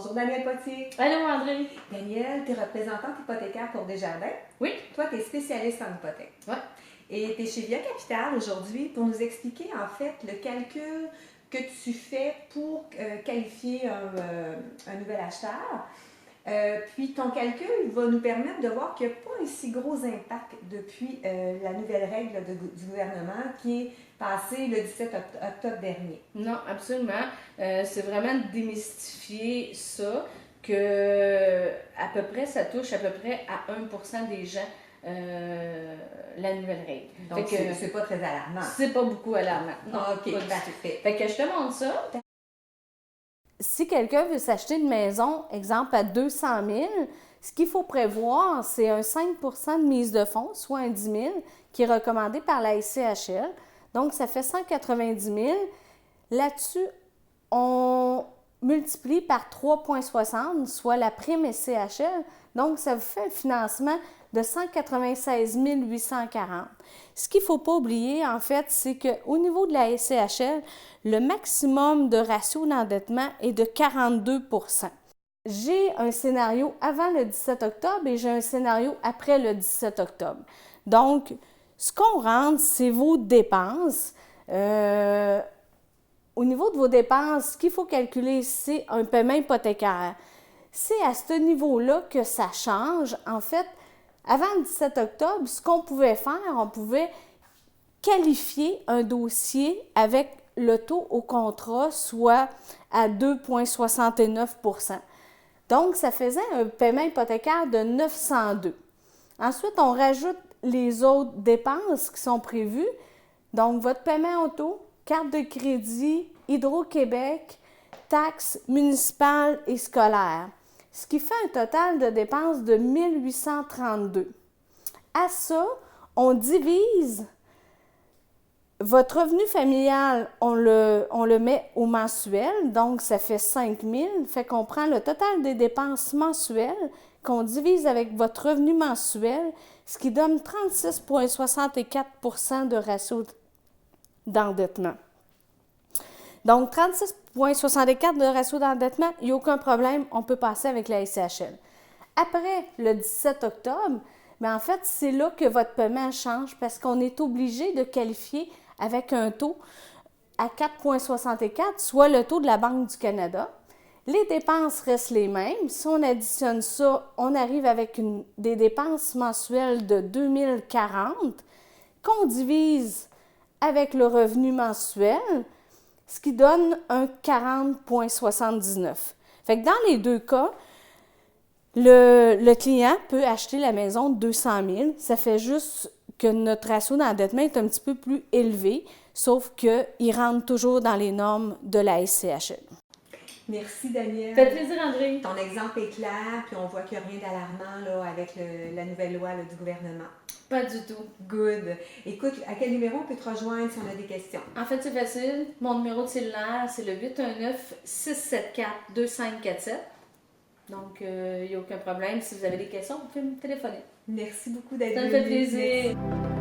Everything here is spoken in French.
Bonjour Danielle Potier. Allô André. Danielle, tu es représentante hypothécaire pour Desjardins. Oui. Toi, tu es spécialiste en hypothèque. Oui. Et tu es chez Via Capital aujourd'hui pour nous expliquer en fait le calcul que tu fais pour qualifier un nouvel acheteur. Puis ton calcul va nous permettre de voir qu'il n'y a pas un si gros impact depuis la nouvelle règle du gouvernement qui est passée le 17 octobre dernier. Non, absolument. C'est vraiment de démystifier ça, que à peu près, ça touche à peu près à 1% des gens la nouvelle règle. Donc c'est pas très alarmant. C'est pas beaucoup alarmant. Non, ok, parfait. Fait que je te montre ça. Si quelqu'un veut s'acheter une maison, exemple à 200 000, ce qu'il faut prévoir, c'est un 5 de mise de fonds, soit un 10 000, qui est recommandé par la SCHL. Donc, ça fait 190 000. Là-dessus, on multiplie par 3,60, soit la prime SCHL. Donc, ça vous fait un financement de 196 840. Ce qu'il ne faut pas oublier, en fait, c'est qu'au niveau de la SCHL, le maximum de ratio d'endettement est de 42 %. J'ai un scénario avant le 17 octobre et j'ai un scénario après le 17 octobre. Donc, ce qu'on rentre, c'est vos dépenses. Au niveau de vos dépenses, ce qu'il faut calculer, c'est un paiement hypothécaire. C'est à ce niveau-là que ça change. En fait, avant le 17 octobre, ce qu'on pouvait faire, on pouvait qualifier un dossier avec le taux au contrat, soit à 2,69 %. Donc, ça faisait un paiement hypothécaire de 902. Ensuite, on rajoute les autres dépenses qui sont prévues. Donc, votre paiement auto, carte de crédit, Hydro-Québec, taxes municipales et scolaires, ce qui fait un total de dépenses de 1832. À ça, on divise votre revenu familial, on le met au mensuel, donc ça fait 5 000, fait qu'on prend le total des dépenses mensuelles qu'on divise avec votre revenu mensuel, ce qui donne 36,64 % de ratio d'endettement. Donc, 36,64 de ratio d'endettement, il n'y a aucun problème, on peut passer avec la SCHL. Après le 17 octobre, en fait, c'est là que votre paiement change parce qu'on est obligé de qualifier avec un taux à 4,64, soit le taux de la Banque du Canada. Les dépenses restent les mêmes. Si on additionne ça, on arrive avec des dépenses mensuelles de 2040 qu'on divise avec le revenu mensuel, ce qui donne un 40,79. Fait que dans les deux cas, le client peut acheter la maison de 200 000. Ça fait juste que notre ratio d'endettement est un petit peu plus élevé, sauf qu'il rentre toujours dans les normes de la SCHL. Merci Danielle. Fait plaisir André. Ton exemple est clair, puis on voit qu'il n'y a rien d'alarmant là, avec la nouvelle loi là, du gouvernement. Pas du tout. Good. Écoute, à quel numéro on peut te rejoindre si on a des questions? En fait, c'est facile. Mon numéro de cellulaire, c'est le 819-674-2547. Donc, il n'y a aucun problème. Si vous avez des questions, vous pouvez me téléphoner. Merci beaucoup d'être Ça me venue. fait plaisir. Merci.